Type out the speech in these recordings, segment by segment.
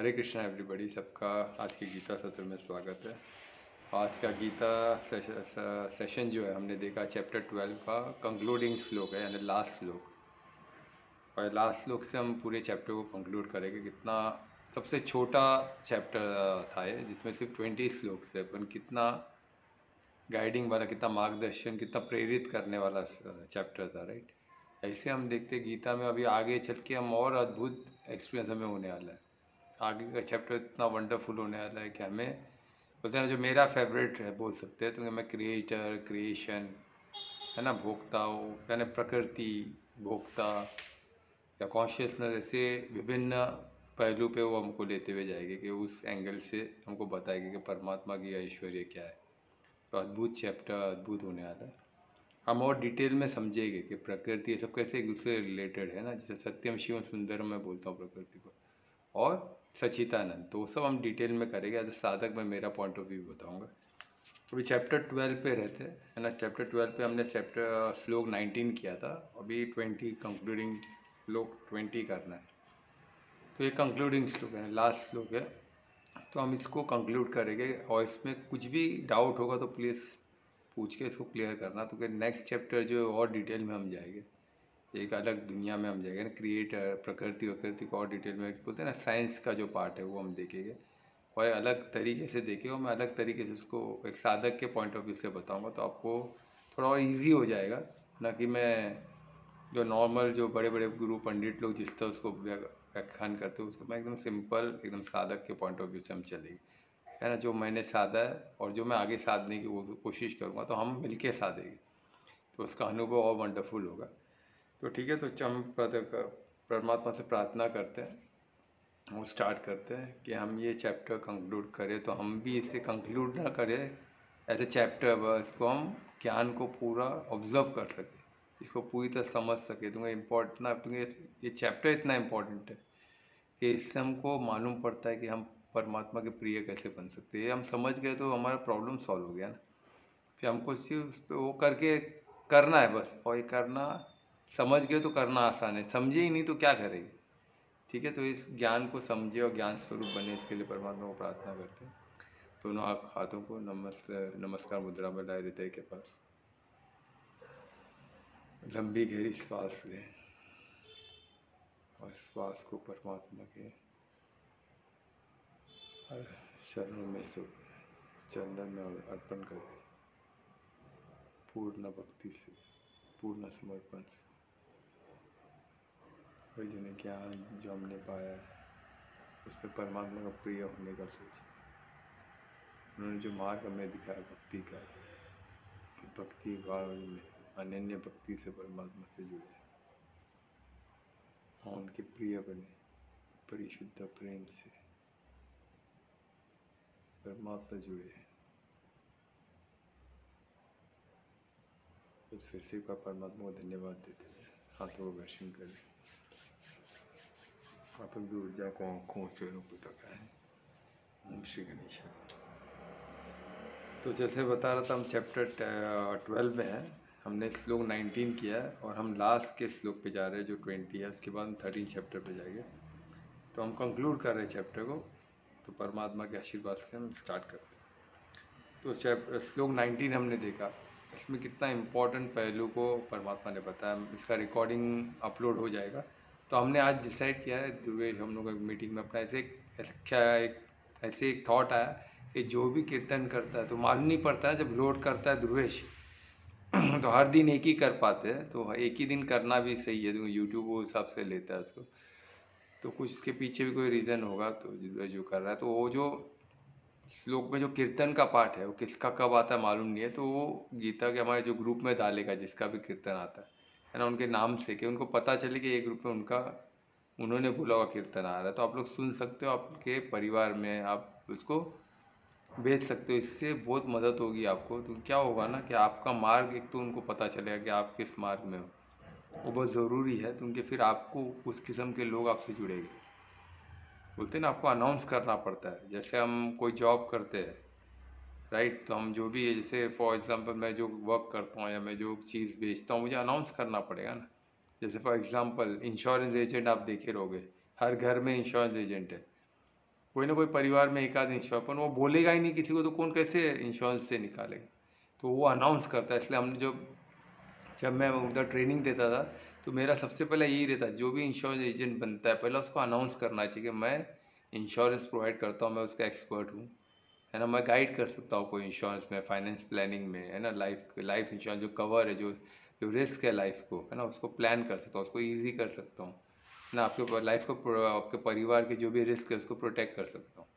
हरे Krishna everybody, सबका आज के गीता सत्र में स्वागत है। आज का गीता सेशन जो है हमने देखा चैप्टर 12 का कंक्लूडिंग श्लोक है, यानी लास्ट श्लोक। और लास्ट श्लोक से हम पूरे चैप्टर को कंक्लूड करेंगे। कितना सबसे छोटा चैप्टर था ये, जिसमें सिर्फ 20 श्लोक से अपन कितना गाइडिंग वाला, कितना मार्गदर्शन, कितना प्रेरित करने वाला चैप्टर था, राइट। ऐसे हम देखते गीता में अभी आगे चल के हम और अद्भुत एक्सपीरियंस हमें होने वाला है। आगे का चैप्टर इतना वंडरफुल होने वाला है कि हमें बोलते हैं ना, जो मेरा फेवरेट है बोल सकते हैं तो मैं क्रिएटर, क्रिएशन है ना, भोक्ता हो, यानी प्रकृति, भोक्ता या कॉन्शियसनेस, ऐसे विभिन्न पहलू पे वो हमको लेते हुए जाएंगे कि उस एंगल से हमको बताएंगे कि परमात्मा की ऐश्वर्य क्या है। तो अद्भुत चैप्टर, अद्भुत होने वाला है। हम और डिटेल में समझेंगे कि प्रकृति ये सब कैसे एक दूसरे रिलेटेड है ना, जैसे सत्यम शिवम सुंदरम मैं बोलता हूँ प्रकृति को, और सचितानंद, तो वो सब हम डिटेल में करेंगे। एज अ साधक मैं मेरा पॉइंट ऑफ व्यू बताऊंगा। अभी चैप्टर 12 पे रहते हैं, है ना। चैप्टर 12 पे हमने श्लोक 19 किया था, अभी 20 कंक्लूडिंग श्लोक 20 करना है। तो ये कंक्लूडिंग श्लोक है, लास्ट श्लोक है, तो हम इसको कंक्लूड करेंगे। और इसमें कुछ भी डाउट होगा तो प्लीज़ पूछ के इसको क्लियर करना, तो कि नेक्स्ट चैप्टर जो है और डिटेल में हम जाएंगे, एक अलग दुनिया में हम जाएंगे ना, क्रिएटर, प्रकृति वकृति को और डिटेल में बोलते हैं ना, साइंस का जो पार्ट है वो हम देखेंगे और अलग तरीके से देखेंगे। और मैं अलग तरीके से उसको एक साधक के पॉइंट ऑफ व्यू से बताऊंगा, तो आपको थोड़ा और इजी हो जाएगा। ना कि मैं जो नॉर्मल जो बड़े बड़े गुरु पंडित लोग जिस तरह उसको व्याख्यान करते हो, उसको मैं एकदम सिंपल, एकदम साधक के पॉइंट ऑफ व्यू से हम चलेंगे, है ना। जो मैंने साधा है और जो मैं आगे साधने की कोशिश करूँगा, तो हम मिलके साधेंगे, तो उसका अनुभव और वंडरफुल होगा। तो ठीक है, तो हम परमात्मा से प्रार्थना करते हैं और स्टार्ट करते हैं कि हम ये चैप्टर कंक्लूड करें। तो हम भी इसे कंक्लूड ना करें एज ए चैप्टर, बस इसको हम ज्ञान को पूरा ऑब्जर्व कर सकें, इसको पूरी तरह समझ सके। तो इम्पोर्टेंट ना, ये चैप्टर इतना इम्पोर्टेंट है कि इससे हमको मालूम पड़ता है कि हम परमात्मा के प्रिय कैसे बन सकते हैं। हम समझ गए तो हमारा प्रॉब्लम सॉल्व हो गया ना। फिर हमको सिर्फ उस पर वो करके करना है बस, और ये करना समझ गए तो करना आसान है, समझे ही नहीं तो क्या करेंगे। ठीक है, तो इस ज्ञान को समझे और ज्ञान स्वरूप बने, इसके लिए परमात्मा को प्रार्थना करते हैं। दोनों हाथों को नमस्कार मुद्रा में लाए हृदय के पास, लंबी गहरी श्वास लें और श्वास को परमात्मा के चरणों में चंदन में अर्पण करें, पूर्ण भक्ति से, पूर्ण समर्पण से। वही जिन्हें ज्ञान जो हमने पाया है उस पर परमात्मा का प्रिय होने का सोचें। उन्होंने जो मार्ग हमें दिखाया भक्ति का, भक्ति भाव में अनन्य भक्ति से परमात्मा से जुड़े और उनके प्रिय बने, परिशुद्ध प्रेम से परमात्मा जुड़े। उस फिर से का परमात्मा को धन्यवाद देते हैं, हाथों को दर्शन करें, हाथों की ऊर्जा को आँखों चेहरों पर लगाएं। ओम श्री गणेश। तो जैसे बता रहा था, हम चैप्टर 12 में हैं, हमने श्लोक 19 किया है और हम लास्ट के श्लोक पे जा रहे हैं जो 20 है। उसके बाद हम 13 चैप्टर पे जाएंगे। तो हम कंक्लूड कर रहे हैं चैप्टर को, तो परमात्मा के आशीर्वाद से हम स्टार्ट करते हैं। तो श्लोक 19 हमने देखा, इसमें कितना इम्पोर्टेंट पहलू को परमात्मा ने बताया। इसका रिकॉर्डिंग अपलोड हो जाएगा। तो हमने आज डिसाइड किया है, ध्रुवेश, हम लोग मीटिंग में अपना ऐसे एक थॉट आया कि जो भी कीर्तन करता है तो मालूम नहीं पड़ता है, जब लोड करता है ध्रुवेश तो हर दिन एक ही कर पाते हैं, तो एक ही दिन करना भी सही है, तो यूट्यूब वो हिसाब से लेता है उसको। तो कुछ इसके पीछे भी कोई रीज़न होगा, तो जो कर रहा है, तो वो जो श्लोक में जो कीर्तन का पाठ है वो किसका कब आता है मालूम नहीं है, तो वो गीता के हमारे जो ग्रुप में डालेगा, जिसका भी कीर्तन आता है ना, उनके नाम से, कि उनको पता चले कि ये ग्रुप में उन्होंने बोला हुआ कीर्तन आ रहा है, तो आप लोग सुन सकते हो, आपके परिवार में आप उसको भेज सकते हो। इससे बहुत मदद होगी आपको। तो क्या होगा ना कि आपका मार्ग, एक तो उनको पता चलेगा कि आप किस मार्ग में हो, वो बहुत ज़रूरी है, तो उनके फिर आपको उस किस्म के लोग आपसे जुड़ेंगे। बोलते हैं ना, आपको अनाउंस करना पड़ता है। जैसे हम कोई जॉब करते हैं, राइट, तो हम जो भी है, जैसे फॉर एग्जांपल मैं जो वर्क करता हूँ या मैं जो चीज़ बेचता हूँ, मुझे अनाउंस करना पड़ेगा ना। जैसे फॉर एग्जांपल इंश्योरेंस एजेंट आप देखे रहोगे, हर घर में इंश्योरेंस एजेंट है, कोई ना कोई परिवार में एक आध इंश्योरेंस, पर वो बोलेगा ही नहीं किसी को, तो कौन कैसे इंश्योरेंस से निकालेगा। तो वो अनाउंस करता है। इसलिए हमने जब मैं उधर ट्रेनिंग देता था, तो मेरा सबसे पहले यही रहता है, जो भी इंश्योरेंस एजेंट बनता है पहले उसको अनाउंस करना चाहिए कि मैं इंश्योरेंस प्रोवाइड करता हूँ, मैं उसका एक्सपर्ट हूँ, है ना। मैं गाइड कर सकता हूँ कोई इंश्योरेंस में, फाइनेंस प्लानिंग में, है ना। लाइफ इंश्योरेंस जो कवर है, जो जो रिस्क है लाइफ को, है ना, उसको प्लान कर सकता हूँ, उसको ईजी कर सकता हूँ, है ना। आपके लाइफ को, आपके परिवार के जो भी रिस्क है उसको प्रोटेक्ट कर सकता हूँ।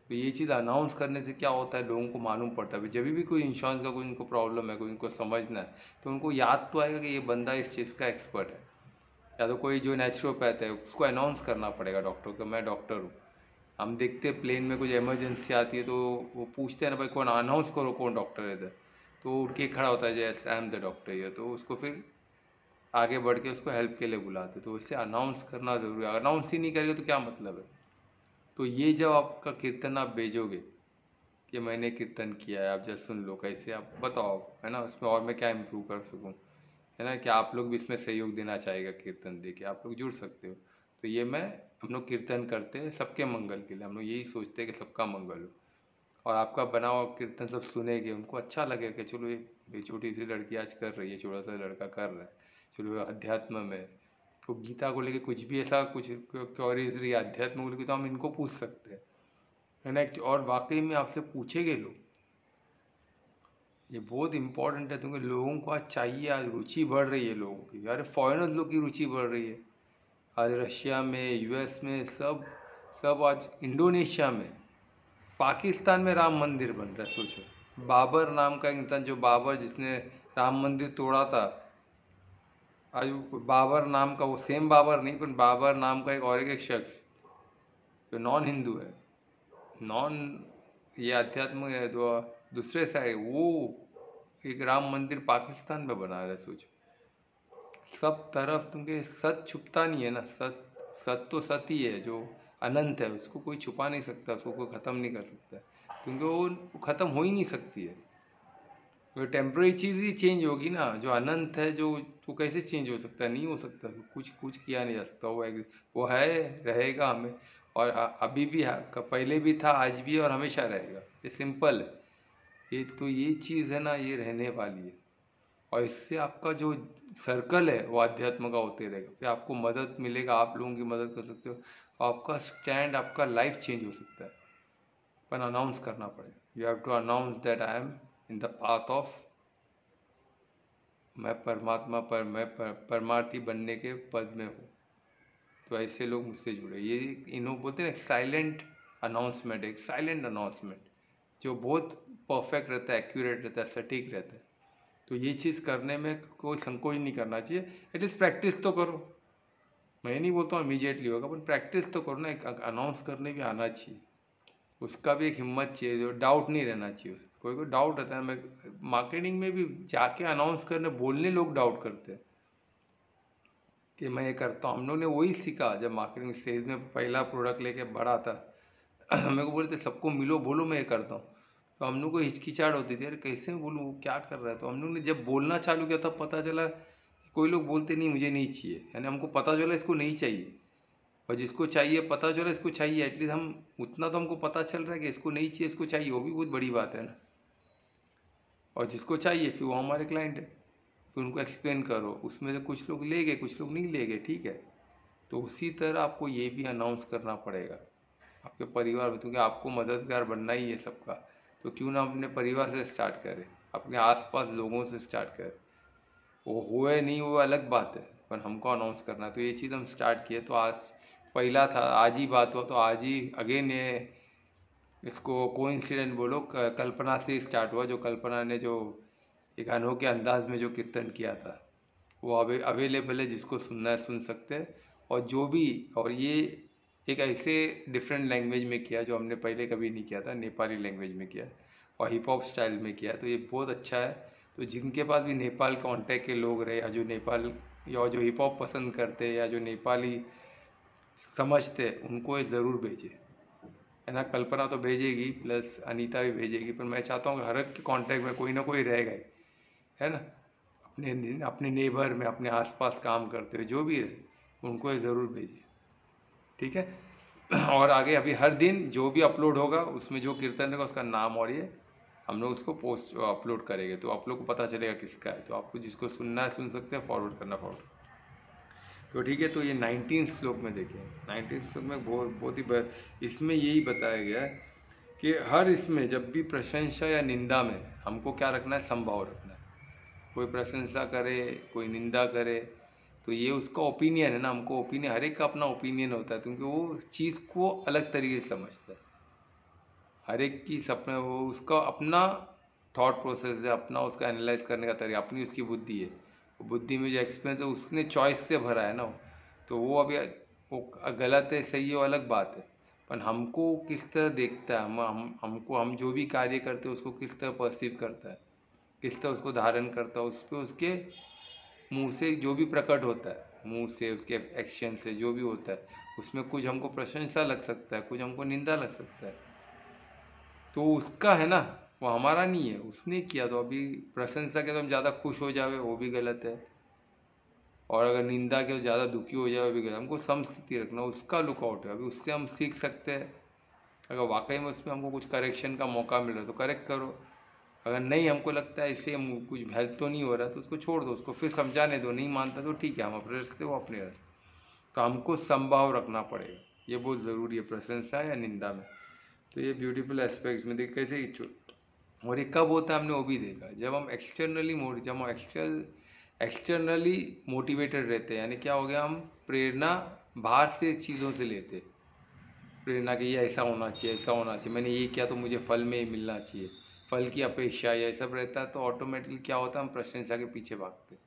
तो ये चीज़ अनाउंस करने से क्या होता है, लोगों को मालूम पड़ता है। जब भी कोई इंश्योरेंस का कोई उनको प्रॉब्लम है, कोई उनको समझना है, तो उनको याद तो आएगा कि ये बंदा इस चीज़ का एक्सपर्ट है। या तो कोई जो नेचुरोपैथ है, उसको अनाउंस करना पड़ेगा डॉक्टर को, मैं डॉक्टर हूँ। हम देखते हैं प्लेन में कुछ इमरजेंसी आती है, तो वो पूछते हैं ना, भाई कौन, अनाउंस करो कौन डॉक्टर है इधर। तो उठ के खड़ा होता है, जैसे आई एम द डॉक्टर ये, तो उसको फिर आगे बढ़ के उसको हेल्प के लिए बुलाते। तो वैसे अनाउंस करना ज़रूरी है। अनाउंस ही नहीं करेंगे तो क्या मतलब है। तो ये जब आपका कीर्तन आप भेजोगे कि मैंने कीर्तन किया है, आप जस्ट सुन लो, कैसे आप बताओ, है ना, उसमें और मैं क्या इम्प्रूव कर सकूँ, है ना, कि आप लोग भी इसमें सहयोग देना चाहेगा, कीर्तन दे के आप लोग जुड़ सकते हो। तो ये मैं, हम लोग कीर्तन करते हैं सबके मंगल के लिए, हम लोग यही सोचते हैं कि सबका मंगल हो, और आपका बना हुआ कीर्तन सब सुनेंगे, उनको अच्छा लगेगा कि चलो ये छोटी सी लड़की आज कर रही है, छोटा सा लड़का कर रहा है, चलो अध्यात्म में, तो गीता को लेके कुछ भी ऐसा कुछ क्योरीज रही अध्यात्म को लेके, तो हम इनको पूछ सकते हैं, है ना। और वाकई में आपसे पूछेंगे लोग, ये बहुत इंपॉर्टेंट है, क्योंकि लोगों को आज चाहिए, आज रुचि बढ़ रही है लोगों की, अरे फॉरेनर्स लोग की रुचि बढ़ रही है आज, रशिया में, यूएस में, सब सब आज इंडोनेशिया में, पाकिस्तान में राम मंदिर बन रहा है, सोचो। बाबर नाम का इंसान, जो बाबर जिसने राम मंदिर तोड़ा था, आज बाबर नाम का, वो सेम बाबर नहीं, पर बाबर नाम का एक और एक शख्स जो नॉन हिंदू है, नॉन, ये अध्यात्म है, जो दूसरे साइड, वो एक राम मंदिर पाकिस्तान में बना रहा है, सोचो। सब तरफ तुमके सत छुपता नहीं है ना, सत, सत तो सत ही है, जो अनंत है, उसको कोई छुपा नहीं सकता, उसको कोई ख़त्म नहीं कर सकता, क्योंकि वो ख़त्म हो ही नहीं सकती है। वो टेम्पररी चीज़ ही चेंज होगी ना, जो अनंत है, जो तो कैसे चेंज हो सकता है, नहीं हो सकता, तो कुछ कुछ किया नहीं जा सकता, वो है, रहेगा हमें, और अभी भी है, पहले भी था, आज भी है, और हमेशा रहेगा, ये सिंपल है। ये तो ये चीज़ है ना, ये रहने वाली है, और इससे आपका जो सर्कल है वो अध्यात्म का होते रहेगा, फिर आपको मदद मिलेगा, आप लोगों की मदद कर सकते हो, आपका स्टैंड, आपका लाइफ चेंज हो सकता है। पर अनाउंस करना पड़ेगा, you have to announce that I am in the path of, मैं परमात्मा पर, मैं परमार्थी बनने के पद में हूँ। तो ऐसे लोग मुझसे जुड़े, ये इन्हों बोलते हैं साइलेंट अनाउंसमेंट, एक साइलेंट अनाउंसमेंट जो बहुत परफेक्ट रहता है, एक्यूरेट रहता है, सटीक रहता है। तो ये चीज़ करने में कोई संकोच नहीं करना चाहिए, एटलीस्ट प्रैक्टिस तो करो। मैं नहीं बोलता हूँ इमीजिएटली होगा, पर प्रैक्टिस तो करो ना, एक अनाउंस करने भी आना चाहिए, उसका भी एक हिम्मत चाहिए, जो डाउट नहीं रहना चाहिए उसमें। कोई कोई डाउट रहता है, मैं मार्केटिंग में भी जाके अनाउंस करने, बोलने लोग डाउट करते हैं कि मैं ये करता हूँ। हम लोग ने वही सीखा जब मार्केटिंग स्टेज में पहला प्रोडक्ट लेके बढ़ा था। मेरे को बोलते सबको मिलो बोलो मैं ये करता हूँ, तो हम लोग को हिचकिचाहट होती थी, अरे कैसे बोलूँ, क्या कर रहा है। तो हम लोग ने जब बोलना चालू किया तब पता चला कि कोई लोग बोलते नहीं मुझे नहीं चाहिए, यानी हमको पता चला इसको नहीं चाहिए, और जिसको चाहिए पता चला इसको चाहिए, एटलीस्ट हम उतना तो हमको पता चल रहा है कि इसको नहीं चाहिए, इसको चाहिए, वो भी बहुत बड़ी बात है ना। और जिसको चाहिए फिर वो हमारे क्लाइंट है, फिर उनको एक्सप्लेन करो, उसमें से कुछ लोग ले गए, कुछ लोग नहीं ले गए, ठीक है। तो उसी तरह आपको ये भी अनाउंस करना पड़ेगा आपके परिवार में, क्योंकि आपको मददगार बनना ही है सबका। तो क्यों ना अपने परिवार से स्टार्ट करें, अपने आसपास लोगों से स्टार्ट करें, वो हुए नहीं हुए अलग बात है, पर हमको अनाउंस करना है। तो ये चीज़ हम स्टार्ट किए, तो आज पहला था, आज ही बात हुआ, तो आज ही अगेन ये, इसको कोइंसिडेंट बोलो, कल्पना से स्टार्ट हुआ, जो कल्पना ने जो एक अनोखे अंदाज में जो कीर्तन किया था, वो अवेलेबल है, जिसको सुनना है सुन सकते हैं। और जो भी, और ये एक ऐसे डिफरेंट लैंग्वेज में किया जो हमने पहले कभी नहीं किया था, नेपाली लैंग्वेज में किया और हिप हॉप स्टाइल में किया, तो ये बहुत अच्छा है। तो जिनके पास भी नेपाल कांटेक्ट के लोग रहे, या जो नेपाल, या जो हिप हॉप पसंद करते, या जो नेपाली समझते, उनको ये ज़रूर भेजें, है ना। कल्पना तो भेजेगी, प्लस अनीता भी भेजेगी, पर मैं चाहता हूँ कि हर एक के कांटेक्ट में कोई ना कोई रहेगा ही, है ना। अपने अपने नेबर में, अपने आसपास काम करते हुए जो भी रहे, उनको ये ज़रूर भेजिए, ठीक है। और आगे अभी हर दिन जो भी अपलोड होगा उसमें जो कीर्तन रहेगा उसका नाम और ये हम लोग उसको पोस्ट अपलोड करेंगे, तो आप लोग को पता चलेगा किसका है। तो आपको जिसको सुनना है सुन सकते हैं, फॉरवर्ड करना फॉरवर्ड। तो ठीक है, तो ये 19 श्लोक में देखें, 19 श्लोक में बहुत बहुत ही इसमें यही बताया गया है कि हर इसमें जब भी प्रशंसा या निंदा में हमको क्या रखना है, संभाव रखना है। कोई प्रशंसा करे, कोई निंदा करे, तो ये उसका ओपिनियन है ना, हमको ओपिनियन, हर एक का अपना ओपिनियन होता है, क्योंकि वो चीज़ को अलग तरीके से समझता है। हर एक की सपने, वो उसका अपना थॉट प्रोसेस है, अपना उसका एनालाइज करने का तरीका, अपनी उसकी बुद्धि है। वो बुद्धि में जो एक्सपीरियंस है उसने चॉइस से भरा है ना, तो वो अभी वो गलत है सही है वो अलग बात है, पर हमको किस तरह देखता है, हमको हम जो भी कार्य करते हैं उसको किस तरह परसीव करता है, किस तरह उसको धारण करता है, उस पर उसके मुंह से जो भी प्रकट होता है, मुंह से उसके एक्शन से जो भी होता है, उसमें कुछ हमको प्रशंसा लग सकता है, कुछ हमको निंदा लग सकता है। तो उसका है ना, वो हमारा नहीं है, उसने किया। तो अभी प्रशंसा के तो हम ज़्यादा खुश हो जावे वो भी गलत है, और अगर निंदा के तो ज़्यादा दुखी हो जाए वो भी गलत। हमको समस्थिति रखना, उसका लुकआउट है। अभी उससे हम सीख सकते हैं, अगर वाकई में उसमें हमको कुछ करेक्शन का मौका मिल रहा है तो करेक्ट करो, अगर नहीं हमको लगता है इससे हम कुछ हेल्प तो नहीं हो रहा तो उसको छोड़ दो, उसको फिर समझाने दो, नहीं मानता तो ठीक है, हम अपने रास्ते वो अपने रास्ते। तो हमको संभाव रखना पड़ेगा, ये बहुत ज़रूरी है प्रशंसा या निंदा में। तो ये ब्यूटीफुल एस्पेक्ट्स में देख कैसे। और ये कब होता है हमने वो भी देखा, जब हम एक्सटर्नली मोटिवेटेड रहते हैं, यानी क्या हो गया, हम प्रेरणा बाहर से चीज़ों से लेते, प्रेरणा की ये ऐसा होना चाहिए, ऐसा होना चाहिए, मैंने ये किया तो मुझे फल में ही मिलना चाहिए, फल की अपेक्षा, ये सब रहता है। तो ऑटोमेटिकली क्या होता है, हम प्रशंसा के पीछे भागते,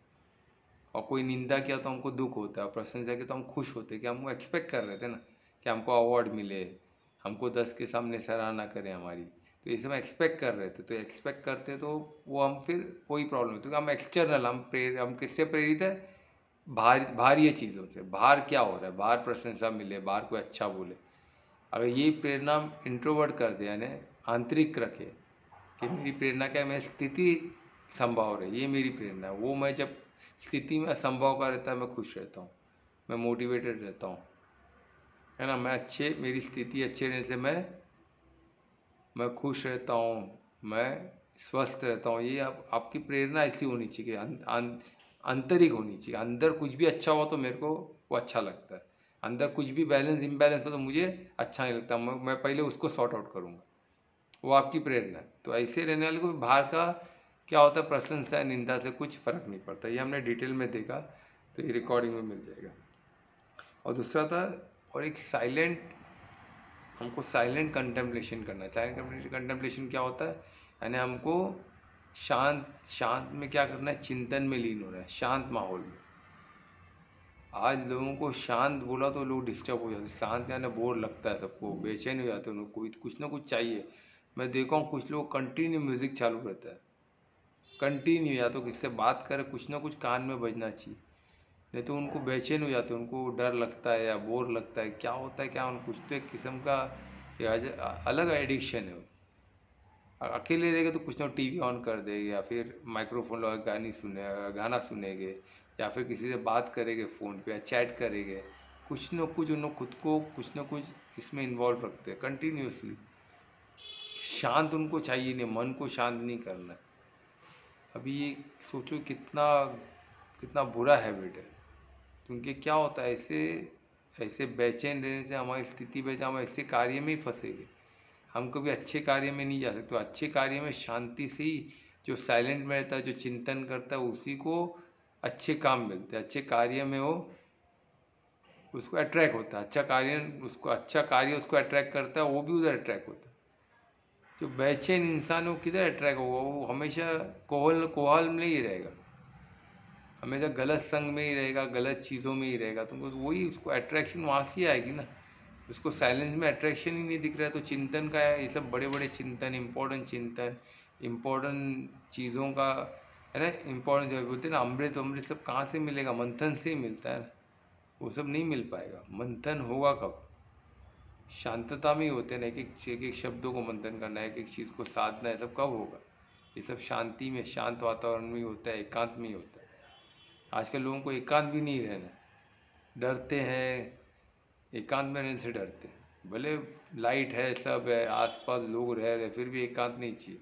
और कोई निंदा किया तो हमको दुख होता है, प्रशंसा की तो हम खुश होते, कि हम एक्सपेक्ट कर रहे थे ना कि हमको अवार्ड मिले, हमको 10 के सामने सराहना करें हमारी, तो ये सब एक्सपेक्ट कर रहे थे। तो एक्सपेक्ट करते तो वो हम फिर वही प्रॉब्लम है, क्योंकि हम एक्सटर्नल, हम किससे प्रेरित है, बाहरी चीज़ों से, बाहर क्या हो रहा है, बाहर प्रशंसा मिले, बाहर कोई अच्छा बोले। अगर ये प्रेरणा इंट्रोवर्ट कर दे, यानी आंतरिक रखे कि मेरी प्रेरणा क्या है, मैं स्थिति संभव रहे, ये मेरी प्रेरणा है, वो मैं जब स्थिति में असंभव का रहता है मैं खुश रहता हूँ, मैं मोटिवेटेड रहता हूँ, है ना, मेरी स्थिति अच्छे रहने से मैं खुश रहता हूँ, मैं स्वस्थ रहता हूँ। ये आपकी प्रेरणा ऐसी होनी चाहिए, आंतरिक होनी चाहिए। अंदर कुछ भी अच्छा हो तो मेरे को वो अच्छा लगता है, अंदर कुछ भी बैलेंस इम्बैलेंस हो तो मुझे अच्छा नहीं लगता, मैं पहले उसको सॉर्ट आउट करूँगा, वो आपकी प्रेरणा है। तो ऐसे रहने वाले को बाहर का क्या होता है, प्रशंसा निंदा से कुछ फर्क नहीं पड़ता। ये हमने डिटेल में देखा, तो ये रिकॉर्डिंग में मिल जाएगा। और दूसरा था, और एक साइलेंट, हमको साइलेंट कंटेम्पलेशन करना है। साइलेंट कंटेम्पलेशन क्या होता है, यानी हमको शांत शांत में क्या करना है, चिंतन में लीन होना है, शांत माहौल में। आज लोगों को शांत बोला तो लोग डिस्टर्ब हो जाते हैं, शांत यानी बोर लगता है सबको, बेचैन हो जाते हैं, उनको कोई कुछ ना कुछ चाहिए। मैं देखा हूँ कुछ लोग कंटिन्यू म्यूजिक चालू रहता है, कंटिन्यू, या तो किससे बात करे, कुछ ना कुछ कान में बजना चाहिए, नहीं तो उनको बेचैन हो जाते हैं, उनको डर लगता है या बोर लगता है, क्या होता है क्या, कुछ तो एक किस्म का अलग एडिक्शन है वो। अकेले रहेंगे तो कुछ ना टीवी ऑन कर देंगे, या फिर माइक्रोफोन लगा गाना सुनेंगे, या फिर किसी से बात करेंगे फ़ोन पे या चैट करेंगे, कुछ ना कुछ उन लोग खुद को कुछ ना कुछ इसमें इन्वॉल्व रखते हैं कंटिन्यूसली। शांत उनको चाहिए नहीं, मन को शांत नहीं करना है। अभी ये सोचो कितना कितना बुरा हैबिट है, क्योंकि क्या होता है, ऐसे ऐसे बेचैन रहने से हमारी स्थिति पे हम ऐसे कार्य में ही फंसेंगे, हम कभी अच्छे कार्य में नहीं जा सकते। तो अच्छे कार्य में शांति से ही, जो साइलेंट में रहता है, जो चिंतन करता है, उसी को अच्छे काम मिलते हैं, अच्छे कार्य में वो उसको अट्रैक्ट होता है, अच्छा कार्य उसको अट्रैक्ट करता है, वो भी उधर अट्रैक्ट होता है। जो बेचैन इंसान है वो किधर अट्रैक्ट होगा, वो हमेशा कोहल में ही रहेगा, हमेशा गलत संग में ही रहेगा, गलत चीज़ों में ही रहेगा, तो वही उसको अट्रैक्शन वहाँ से आएगी ना। उसको साइलेंस में अट्रैक्शन ही नहीं दिख रहा है, तो चिंतन का है, ये सब बड़े बड़े चिंतन, इम्पोर्टेंट चीज़ों का है ना, इम्पोर्टेंट जो बोलते हैं ना, अमृत सब कहाँ से मिलेगा, मंथन से ही मिलता है ना, वो सब नहीं मिल पाएगा। मंथन होगा कब, शांतता में ही होते हैं ना, एक एक शब्दों को मंथन करना है, एक एक चीज़ को साधना है, सब कब होगा, ये सब शांति में, शांत वातावरण में ही होता है, एकांत में ही होता है। आजकल लोगों को एकांत भी नहीं रहना, डरते हैं, एकांत में रहने से डरते हैं। भले लाइट है, सब है, आसपास लोग रह रहे, फिर भी एकांत नहीं चाहिए,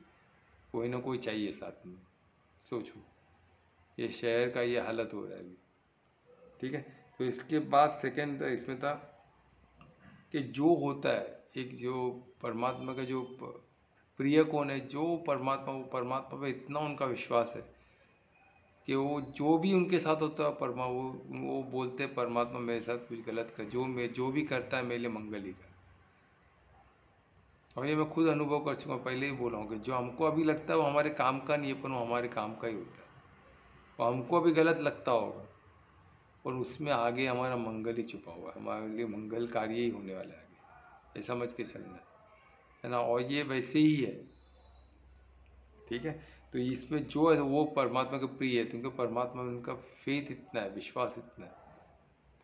कोई ना कोई चाहिए साथ में। सोचो, ये शहर का ये हालत हो रहा है अभी। ठीक है, तो इसके बाद सेकंड इसमें था कि जो होता है एक जो परमात्मा का जो प्रिय कौन है, जो परमात्मा, वो परमात्मा पे इतना उनका विश्वास है कि वो जो भी उनके साथ होता है वो बोलते हैं परमात्मा मेरे साथ कुछ गलत कर, जो भी करता है मेरे लिए मंगल ही कर। और ये मैं खुद अनुभव कर चुका हूँ, पहले ही बोला हूँ कि जो हमको अभी लगता है वो हमारे काम का नहीं है, पर वो हमारे काम का ही होता है। और हमको अभी गलत लगता होगा, और उसमें आगे हमारा मंगल ही छुपा हुआ है, हमारे लिए मंगल कार्य ही होने वाला है आगे, ये समझ के चलना है ना। और ये वैसे ही है, ठीक है। तो इसमें जो है वो परमात्मा के प्रिय है, क्योंकि परमात्मा में उनका फेथ इतना है, विश्वास इतना है,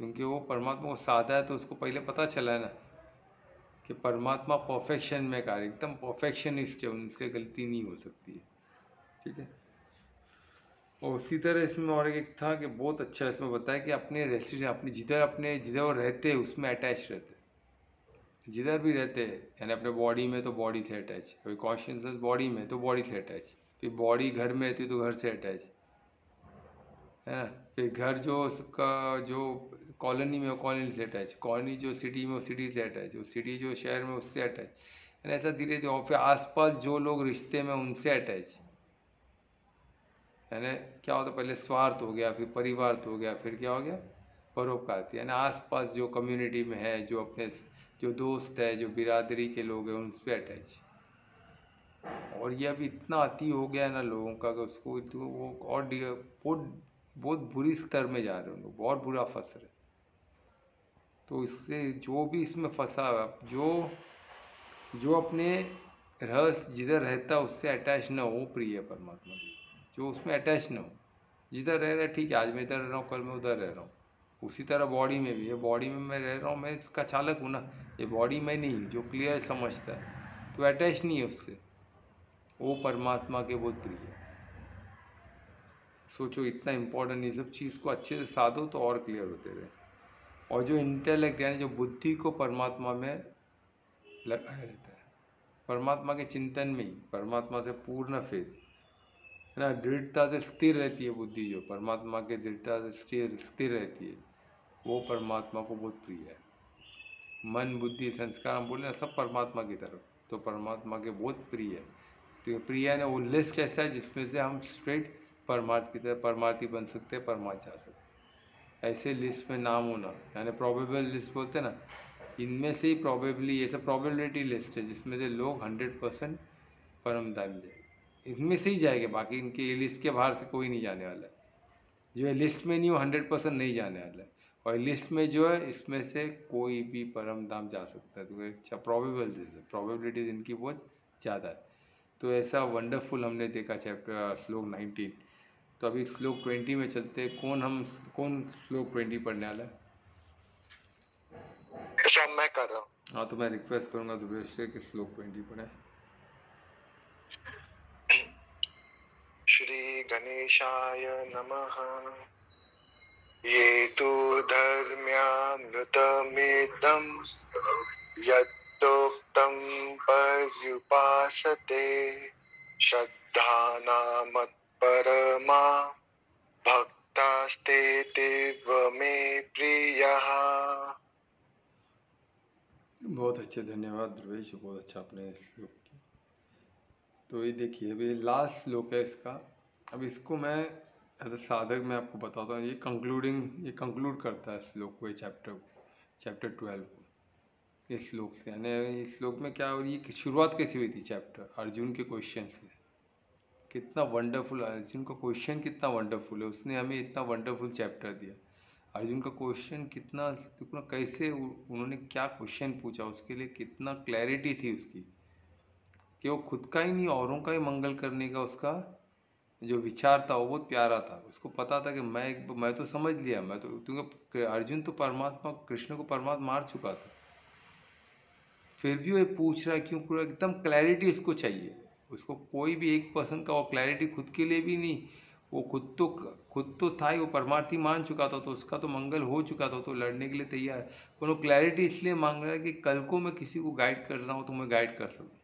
क्योंकि वो परमात्मा को साधा है, तो उसको पहले पता चला है ना कि परमात्मा परफेक्शन में कार्य, एकदम परफेक्शनिस्ट है, उनसे गलती नहीं हो सकती है। ठीक है, और उसी तरह इसमें और एक था कि बहुत अच्छा इसमें बताया कि अपने रेसिडेंट, अपने जिधर वो रहते हैं उसमें अटैच रहते हैं, जिधर भी रहते हैं, यानी अपने बॉडी में तो बॉडी से अटैच, कोई कॉन्शियसनेस बॉडी में तो बॉडी से अटैच, फिर बॉडी घर में रहती है तो घर से अटैच है ना, फिर घर जो उसका जो कॉलोनी में, कॉलोनी से अटैच, कॉलोनी जो सिटी में, सिटी से अटैच, वो सिटी जो शहर में उससे अटैच, यानी ऐसा धीरे धीरे। और फिर आसपास जो लोग रिश्ते में उनसे अटैच, यानी क्या होता है, पहले स्वार्थ हो गया, फिर परिवार हो गया, फिर क्या हो गया, परोपकार, यानी आसपास जो कम्युनिटी में है, जो अपने जो दोस्त है, जो बिरादरी के लोग हैं, उन पर अटैच। और ये अभी इतना अति हो गया है ना लोगों का कि उसको तो वो और बहुत बहुत बुरी स्तर में जा रहे हैं लोग, बहुत बुरा फंस रहे। तो इससे जो भी इसमें फंसा है, जो जो अपने रहस्य जिधर रहता है उससे अटैच ना हो, प्रिय है परमात्मा की, जो उसमें अटैच ना हो, जिधर रह रहा है ठीक है, आज मैं इधर रह रहा हूँ, कल मैं उधर रह रहा हूँ। उसी तरह बॉडी में भी है, बॉडी में मैं रह रहा हूँ, मैं इसका चालक हूँ ना, ये बॉडी मैं नहीं हूँ, जो क्लियर समझता है, तो अटैच नहीं है उससे, वो परमात्मा के बहुत प्रिय है। सोचो इतना इम्पोर्टेंट, ये सब चीज़ को अच्छे से साधो तो और क्लियर होते रहे। और जो इंटेलेक्ट यानी जो बुद्धि को परमात्मा में लगाया रहता है, परमात्मा के चिंतन में ही, परमात्मा से पूर्ण फेथ है ना, दृढ़ता से स्थिर रहती है बुद्धि, जो परमात्मा के दृढ़ता से स्थिर रहती है, वो परमात्मा को बहुत प्रिय है। मन बुद्धि संस्कार हम बोले ना, सब परमात्मा की तरफ, तो परमात्मा के बहुत प्रिय है। तो ये प्रिय है ना, वो लिस्ट ऐसा है जिसमें से हम स्ट्रेट परमार्थ की तरफ, परमार्थी बन सकते हैं, परमार्थ जा सकते हैं। ऐसे लिस्ट में नाम होना, यानी प्रोबेबल लिस्ट बोलते हैं ना, इनमें से ही प्रॉबेबली, ये सब प्रोबेबिलिटी लिस्ट है जिसमें से लोग 100% परम धाम जाए, इनमें से ही जाएंगे, बाकी इनके ये लिस्ट के बाहर से कोई नहीं जाने वाला है। जो है लिस्ट में नहीं, वो 100% नहीं जाने वाला है, और लिस्ट में जो है इसमें से कोई भी परम धाम जा सकता है। तो अच्छा प्रोबेबिलिटीज इनकी बहुत ज़्यादा है। तो ऐसा वंडरफुल हमने देखा चैप्टर श्लोक 19। तो अभी श्लोक 20 में चलते हैं। कौन श्लोक 20 पढ़ने वाला है? सब मैं कर रहा हूँ। हाँ, तो मैं रिक्वेस्ट करूंगा दुबेश से कि श्लोक 20 पढ़े। श्री गणेशाय नमः। ये तो धर्म्यामृतमेदं यत्तोक्तं पर्युपासते श्रद्धानामत्परमा भक्तास्ते देव मे प्रियः। बहुत अच्छे, धन्यवाद ध्रुवेश, बहुत अच्छा आपने श्लोक किया। तो ये देखिए, अभी लास्ट श्लोक है इसका। अब इसको मैं एज अ साधक मैं आपको बताता हूँ, ये कंक्लूड करता है श्लोक को, ये चैप्टर 12 को, इस श्लोक से। यानी इस श्लोक में क्या हो रही है कि शुरुआत कैसी हुई थी चैप्टर, अर्जुन के क्वेश्चन से। कितना वंडरफुल, अर्जुन का क्वेश्चन कितना वंडरफुल है, उसने हमें इतना वंडरफुल चैप्टर दिया। अर्जुन का क्वेश्चन कितना, कैसे उन्होंने क्या क्वेश्चन पूछा, उसके लिए कितना क्लैरिटी थी उसकी, कि वो खुद का ही नहीं, औरों का ही मंगल करने का उसका जो विचार था वो बहुत प्यारा था। उसको पता था कि मैं तो समझ लिया, मैं तो, क्योंकि अर्जुन तो परमात्मा कृष्ण को परमात्मा मार चुका था, फिर भी वो पूछ रहा है क्यों, पूरा एकदम क्लैरिटी उसको चाहिए। उसको कोई भी 1% का वो क्लैरिटी खुद के लिए भी नहीं, वो खुद तो था ही, वो परमार्थी मान चुका था, तो उसका तो मंगल हो चुका था, तो लड़ने के लिए तैयार है। पर वो क्लैरिटी इसलिए मांग रहा है कि कल को मैं किसी को गाइड कर रहा हूँ तो मैं गाइड कर सकूँ।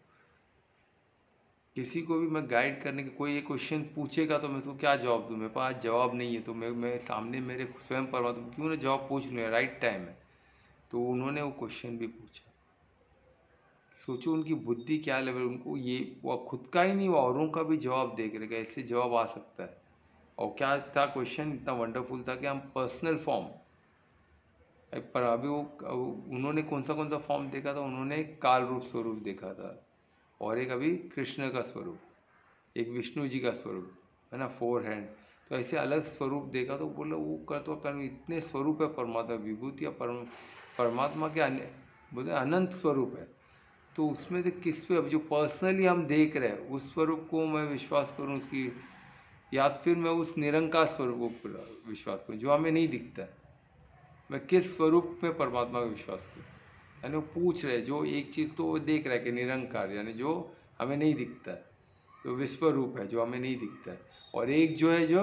किसी को भी मैं गाइड करने के, कोई एक क्वेश्चन पूछेगा तो मैं उसको क्या जवाब दूँ? मेरे पास जवाब नहीं है, तो मैं सामने मेरे स्वयं परमात्मा क्यों ना जवाब पूछ लूँ, राइट टाइम है। तो उन्होंने वो क्वेश्चन भी पूछा। सोचो उनकी बुद्धि क्या लेवल, उनको ये वो खुद का ही नहीं, वो औरों का भी जवाब देख रहे, कैसे जवाब आ सकता है। और क्या था क्वेश्चन, इतना वंडरफुल था कि हम पर्सनल फॉर्म, पर अभी वो उन्होंने कौन सा फॉर्म देखा था, उन्होंने काल रूप स्वरूप देखा था, और एक अभी कृष्ण का स्वरूप, एक विष्णु जी का स्वरूप है ना, 4 हैंड। तो ऐसे अलग स्वरूप देखा, तो बोला वो कर तो कर, इतने स्वरूप है परमात्मा, विभूति या परमात्मा के बोलते अनंत स्वरूप है। तो उसमें से किस पे, अब जो पर्सनली हम देख रहे हैं उस स्वरूप को मैं विश्वास करूं उसकी, या फिर मैं उस निरंकार स्वरूप को विश्वास करूं जो हमें नहीं दिखता है। मैं किस स्वरूप में परमात्मा का विश्वास करूं? यानी वो पूछ रहे, जो एक चीज़ तो वो देख रहा है कि निरंकार, यानी जो हमें नहीं दिखता है, तो विश्व रूप है जो हमें नहीं दिखता है, और एक जो है जो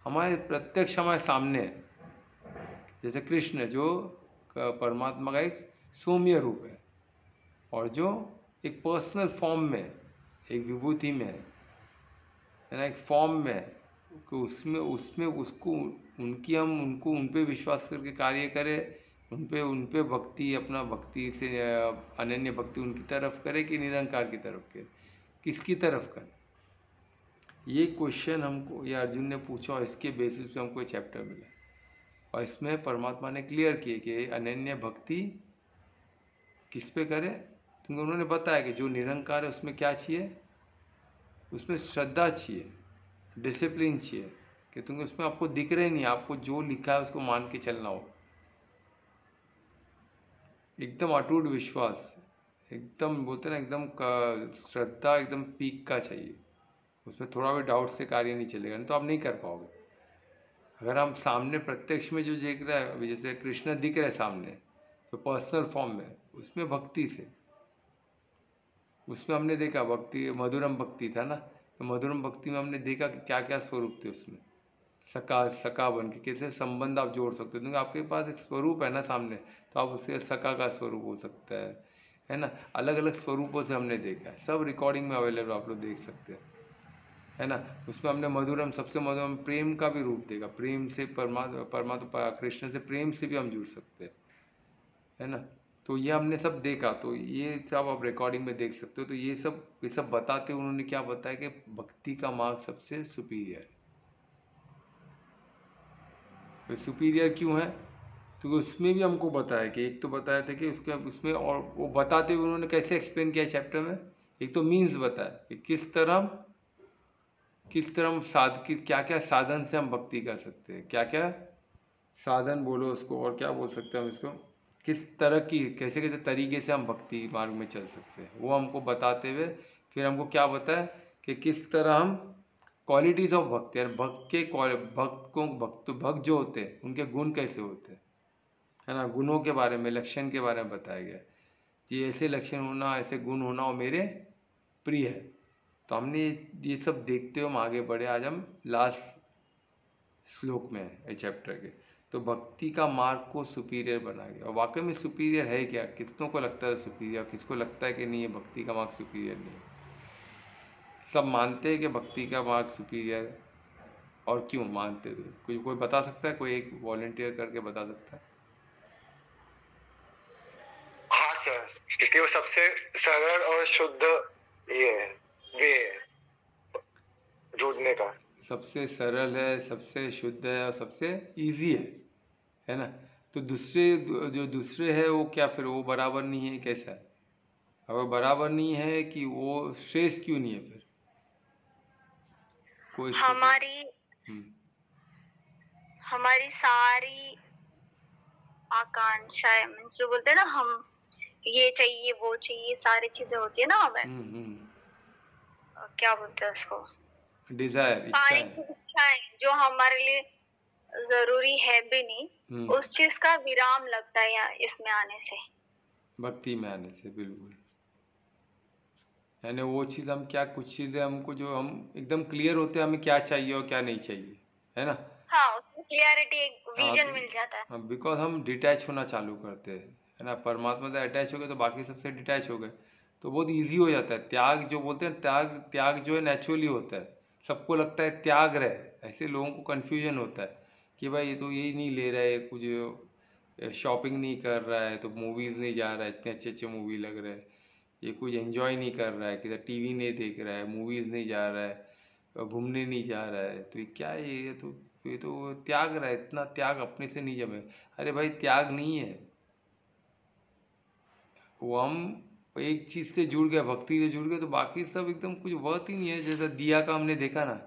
हमारे प्रत्यक्ष हमारे सामने है, जैसे कृष्ण जो परमात्मा का एक सौम्य रूप है, और जो एक पर्सनल फॉर्म में, एक विभूति में है ना, एक फॉर्म में, कि उसमें उसमें उसको उनकी हम उनको उन पे विश्वास करके कार्य करें, उन पे भक्ति, अपना भक्ति से अनन्य भक्ति उनकी तरफ करे कि निरंकार की तरफ करे, किसकी तरफ करे, ये क्वेश्चन हमको ये अर्जुन ने पूछा, और इसके बेसिस पे हमको ये चैप्टर मिला। और इसमें परमात्मा ने क्लियर किए कि अनन्य भक्ति किस पे करे, क्योंकि उन्होंने बताया कि जो निरंकार है उसमें क्या चाहिए, उसमें श्रद्धा चाहिए, डिसिप्लिन चाहिए, कि तुम उसमें आपको दिख रहे नहीं, आपको जो लिखा है उसको मान के चलना हो, एकदम अटूट विश्वास, एकदम बोलते ना एकदम श्रद्धा एकदम पीक का चाहिए, उसमें थोड़ा भी डाउट से कार्य नहीं चलेगा, नहीं तो आप नहीं कर पाओगे। अगर हम सामने प्रत्यक्ष में जो देख रहा है, अभी जैसे कृष्ण दिख रहे हैं सामने, तो पर्सनल फॉर्म में, उसमें भक्ति से, उसमें हमने देखा भक्ति, मधुरम भक्ति था ना, तो मधुरम भक्ति में हमने देखा कि क्या क्या स्वरूप थे उसमें, सका सका बन के कैसे संबंध आप जोड़ सकते हो, क्योंकि आपके पास एक स्वरूप है ना सामने, तो आप उसके सका का स्वरूप हो सकता है ना, अलग अलग स्वरूपों से हमने देखा है, सब रिकॉर्डिंग में अवेलेबल, आप लोग देख सकते हैं, है ना। उसमें हमने मधुरम, सबसे मधुरम प्रेम का भी रूप देखा, प्रेम से परमात्मा कृष्ण से प्रेम से भी हम जुड़ सकते हैं, है ना। तो ये हमने सब देखा, तो ये सब आप रिकॉर्डिंग में देख सकते हो। तो ये सब बताते उन्होंने क्या बताया कि भक्ति का मार्ग सबसे सुपीरियर है। तो सुपीरियर क्यों है, तो उसमें भी हमको बताया कि एक तो बताया था कि उसमें, और वो बताते हुए उन्होंने कैसे एक्सप्लेन किया चैप्टर में, एक तो मीन्स बताया कि किस तरह क्या क्या साधन से हम भक्ति कर सकते हैं, क्या क्या साधन बोलो उसको, और क्या बोल सकते हैं हम इसको, किस तरह की कैसे कैसे तरीके से हम भक्ति मार्ग में चल सकते हैं, वो हमको बताते हुए फिर हमको क्या बताया कि किस तरह हम क्वालिटीज ऑफ भक्ति, यार भक्त जो होते हैं उनके गुण कैसे होते हैं, है ना, गुणों के बारे में, लक्षण के बारे में बताया गया कि ऐसे लक्षण होना, ऐसे गुण होना वो मेरे प्रिय है। तो हमने ये सब देखते हुए हम आगे बढ़े, आज हम लास्ट श्लोक में है चैप्टर के। तो भक्ति का मार्ग को सुपीरियर बना गया, और वाकई में सुपीरियर है क्या, कितनों को लगता है सुपीरियर, किसको लगता है कि नहीं ये भक्ति का मार्ग सुपीरियर नहीं है। सब मानते हैं कि भक्ति का मार्ग सुपीरियर है, और क्यों मानते थे, कोई बता सकता है, कोई एक वॉलंटियर करके बता सकता है। हाँ सर, क्योंकि वो सबसे सरल और शुद्ध ये है, वे है ढूंढने का। सबसे सरल है, सबसे शुद्ध है, और सबसे इजी है ना। तो जो दूसरे है वो क्या, फिर वो बराबर नहीं है, कैसा है, अगर बराबर नहीं है कि वो श्रेष्ठ क्यों नहीं है फिर, कोई हमारी सारी आकांक्षाएं, जो बोलते हैं ना हम, ये चाहिए वो चाहिए, सारी चीजें होती है ना हमें, क्या बोलते हैं उसको, डिजायर, इच्छाएं जो हमारे लिए जरूरी है भी नहीं, उस चीज का विराम लगता है यहाँ इसमें आने से, भक्ति में आने से, बिल्कुल। यानी वो चीज़ हम क्या, कुछ चीज़ें हमको जो हम एकदम क्लियर होते हैं हमें क्या चाहिए और क्या नहीं चाहिए, है ना। हाँ, उसमें क्लियरिटी, एक हाँ विजन मिल जाता है। हाँ, बिकॉज हम डिटैच होना चालू करते हैं, है ना। परमात्मा से अटैच हो गए तो बाकी सबसे डिटैच हो गए, तो बहुत इजी हो जाता है। त्याग जो बोलते हैं, त्याग त्याग जो है नेचुरली होता है। सबको लगता है त्याग रहे, ऐसे लोगों को कन्फ्यूजन होता है कि भाई ये तो यही नहीं ले रहा है, कुछ शॉपिंग नहीं कर रहा है, तो मूवीज़ नहीं जा रहा है, इतने अच्छे अच्छे मूवी लग रहे हैं, ये कुछ एंजॉय नहीं कर रहा है, किधर टीवी नहीं देख रहा है, मूवीज़ नहीं जा रहा है, और घूमने नहीं जा रहा है, तो ये क्या है, ये तो त्याग रहा है। इतना त्याग अपने से नहीं जमे। अरे भाई त्याग नहीं है वो, हम एक चीज से जुड़ गए, भक्ति से जुड़ गए, तो बाकी सब एकदम कुछ वर्थ ही नहीं है। जैसा दिया का हमने देखा ना,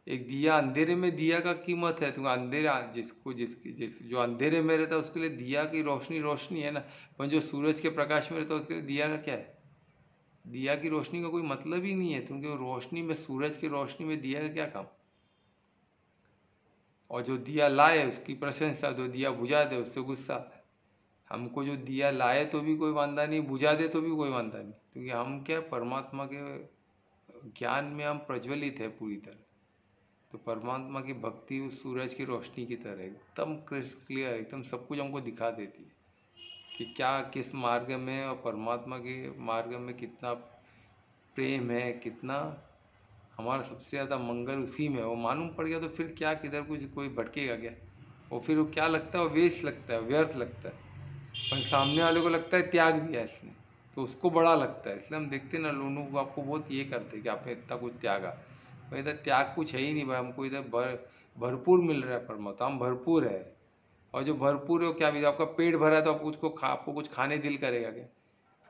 एक दिया, अंधेरे में दिया का कीमत है, तुम अंधेरा जिसको जिस जो अंधेरे में रहता है उसके लिए दिया की रोशनी रोशनी है ना, पर जो सूरज के प्रकाश में रहता है उसके लिए दिया का क्या है। दिया की रोशनी का कोई मतलब ही नहीं है, क्योंकि रोशनी में, सूरज की रोशनी में दिया का क्या काम। और जो दिया लाए उसकी प्रशंसा, जो दिया बुझा दे उससे गुस्सा। हमको जो दिया लाए तो भी कोई वांदा नहीं, बुझा दे तो भी कोई वांदा नहीं, क्योंकि हम क्या, परमात्मा के ज्ञान में हम प्रज्वलित है पूरी तरह। तो परमात्मा की भक्ति उस सूरज की रोशनी की तरह एकदम क्रिस्टल क्लियर, एकदम सब कुछ हमको दिखा देती है कि क्या किस मार्ग में, और परमात्मा के मार्ग में कितना प्रेम है, कितना हमारा सबसे ज़्यादा मंगल उसी में है। वो मालूम पड़ गया तो फिर क्या, किधर कुछ कोई भटकेगा क्या। वो फिर वो क्या लगता है, वो वेस्ट लगता है, व्यर्थ लगता है। पर सामने वाले को लगता है त्याग दिया इसने, तो उसको बड़ा लगता है। इसलिए हम देखते हैं ना, लोगों को आपको बहुत ये करते हैं कि आपने इतना कुछ त्यागा। भाई इधर त्याग कुछ है ही नहीं भाई, हमको इधर भरपूर मिल रहा है परमात्मा, हम भरपूर है। और जो भरपूर है वो क्या भी, आपका पेट भरा है तो आपको कुछ खाने दिल करेगा क्या।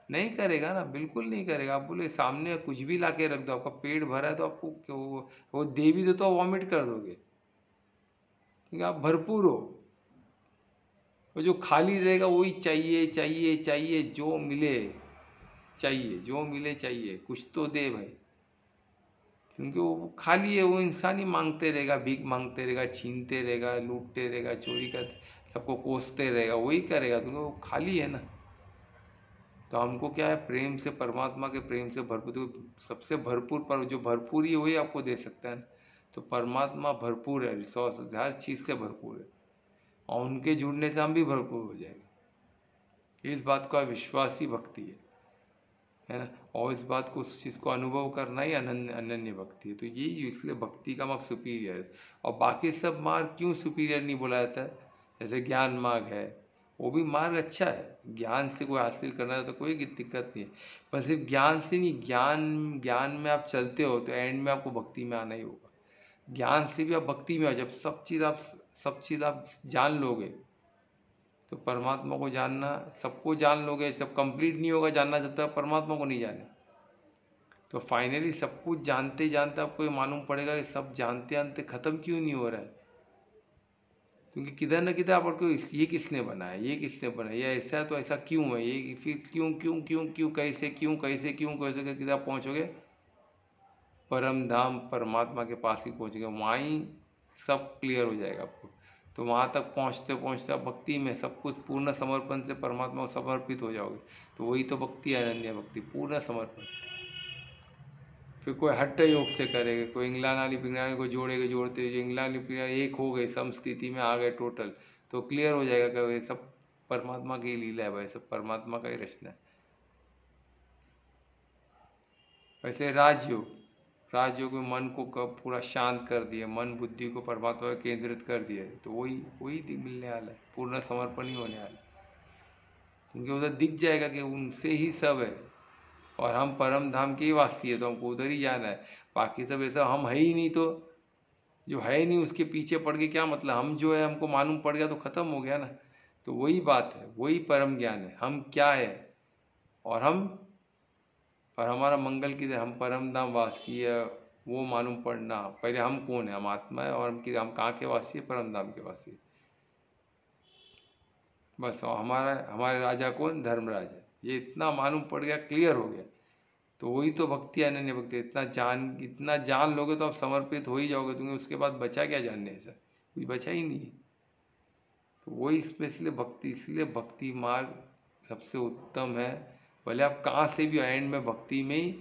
नहीं करेगा ना, बिल्कुल नहीं करेगा। आप बोले सामने कुछ भी ला के रख दो, आपका पेट भरा है तो आपको वो दे भी दो तो वॉमिट कर दोगे, क्योंकि आप भरपूर हो। और जो खाली रहेगा वही चाहिए चाहिए चाहिए, जो मिले चाहिए, जो मिले चाहिए, कुछ तो दे भाई। क्योंकि वो खाली है, वो इंसान ही मांगते रहेगा, भीख मांगते रहेगा, छीनते रहेगा, लूटते रहेगा, चोरी कर, सबको कोसते रहेगा, वही करेगा, क्योंकि वो खाली है ना। तो हमको क्या है, प्रेम से, परमात्मा के प्रेम से भरपूर, तो सबसे भरपूर पर जो भरपूर ही वही आपको दे सकता है ना। तो परमात्मा भरपूर है, रिसोर्स हर चीज़ से भरपूर है, और उनके जुड़ने से हम भी भरपूर हो जाएंगे। इस बात का विश्वास ही भक्ति है ना। और इस बात को, उस चीज़ को अनुभव करना ही अनन्य अनन्य भक्ति है। तो ये इसलिए भक्ति का मार्ग सुपीरियर है। और बाकी सब मार्ग क्यों सुपीरियर नहीं बोला जाता है, जैसे ज्ञान मार्ग है, वो भी मार्ग अच्छा है, ज्ञान से कोई हासिल करना है तो कोई दिक्कत नहीं है। पर सिर्फ ज्ञान से नहीं, ज्ञान ज्ञान में आप चलते हो तो एंड में आपको भक्ति में आना ही होगा। ज्ञान से भी आप भक्ति में हो, जब सब चीज़ आप जान लोगे, तो परमात्मा को जानना, सबको जान लोगे, जब कंप्लीट नहीं होगा जानना जब तक परमात्मा को नहीं जाने। तो फाइनली सब कुछ जानते जानते आपको ये मालूम पड़ेगा कि सब जानते जानते ख़त्म क्यों नहीं हो रहा है। क्योंकि किधर न किधर आपको ये किसने बनाया, ये किसने बनाया, ये ऐसा है तो ऐसा क्यों है, ये फिर क्यों क्यों क्यों क्यों कैसे क्यों कैसे क्यों कैसे, किधर आप पहुँचोगे, परम धाम परमात्मा के पास ही पहुँचोगे, वहाँ ही सब क्लियर हो जाएगा आपको। तो वहाँ तक पहुँचते पहुँचते आप भक्ति में सब कुछ पूर्ण समर्पण से परमात्मा को समर्पित हो जाओगे। तो वही तो भक्ति है, अनन्य भक्ति, पूर्ण समर्पण। फिर कोई हट्ट योग से करेगा, कोई इंग्लानाली पिंगलानी को जोड़ेगा, जोड़ते हुए जो इंग्लानाली पिंगलानी एक हो गए, सम स्थिति में आ गए टोटल, तो क्लियर हो जाएगा कि ये सब परमात्मा की लीला है भाई, सब परमात्मा का ही रचना है। वैसे राजयोग में मन को कब पूरा शांत कर दिया, मन बुद्धि को परमात्मा में केंद्रित कर दिया, तो वही वही मिलने वाला है, पूर्ण समर्पण ही होने वाला है। क्योंकि उधर दिख जाएगा कि उनसे ही सब है, और हम परम धाम के ही वासी है, तो हमको उधर ही जाना है। बाकी सब ऐसा हम है ही नहीं, तो जो है ही नहीं उसके पीछे पड़ के क्या मतलब, हम जो है हमको मालूम पड़ गया तो खत्म हो गया ना। तो वही बात है, वही परम ज्ञान है, हम क्या है, और हमारा मंगल किधर, हम परम धाम वासी है, वो मालूम पड़ना। पहले हम कौन है, हम आत्मा है, और हम कहाँ के वासी है, परम धाम के वासी है। बस, और हमारे राजा कौन, धर्मराज है, ये इतना मालूम पड़ गया, क्लियर हो गया। तो वही तो भक्ति, अनन्य भक्ति। इतना जान लोगे तो आप समर्पित हो ही जाओगे, क्योंकि उसके बाद बचा क्या जानने से, कुछ बचा ही नहीं है। तो वही इसलिए भक्ति मार्ग सबसे उत्तम है। भले आप कहाँ से भी, एंड में भक्ति में ही